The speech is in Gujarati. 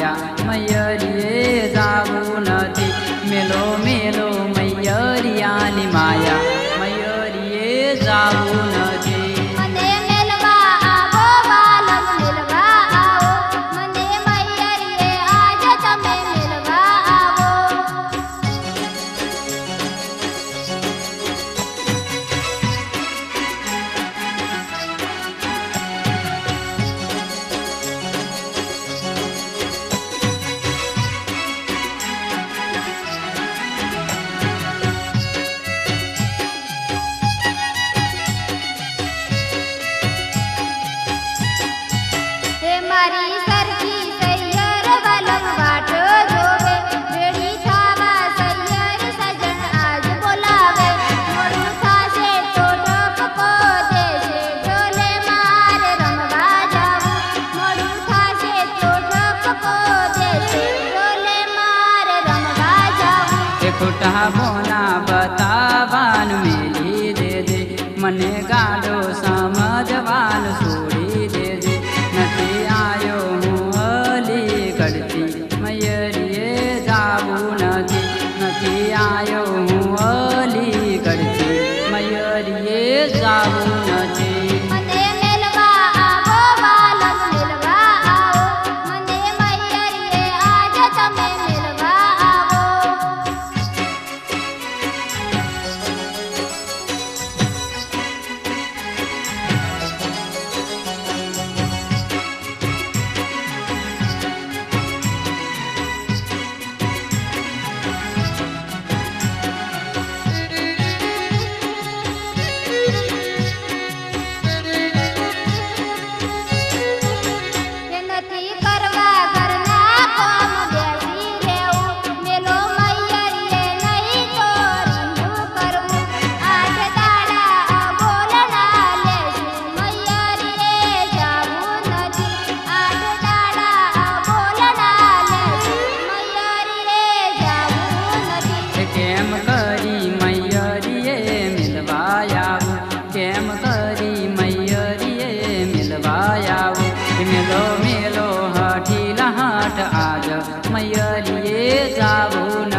માયા મયરીએ જાવું નથી મેલો મેલો મયરિયાની માયા મયરીએ જાવું નથી મને મેલવા આવો બાલક મેલવા આવો મને મયરીએ આજ તમે મેલવા આવો હે મારી સરખી સૈયર વલમ વાટ જોવે રેડી થાવા સૈયર સજણ આજ બોલાવે મોડું થાશે તો ટપકો દેશે ઢોલે મારે રમવા જાવું મોડું થાશે તો ટપકો દેશે ઢોલે મારે રમવા જાવું એ ખોટા બોના બતાવાનું મેલી દેજે મને ગાડો સમજવાનું છોડી દેજે નથી આયો હું અલીગઢથી મયરીએ જાવું નથી આયો હું અલીગઢથી મયરીએ જાવું નથી મને મેલવા આવો બાલક મેલવા આવો મને મયરીએ આજ તમે મેલવા આવો નથી કરવા ઘરના કોમ બેસી રહેવું મેલો મયરીએ નહીં તો રીંઢું કરવું આઠ દાડા બોલના લેશું મયરીએ જાવું નથી આઠ દાડા બોલના લેશું મયરીએ જાવું નથી કેમ કરી મયરીએ મિલવા આવું કેમ કરી મયરીએ મિલવા આવું મેલો મેલો હઠી લહાટ આજ મયરીએ જાવું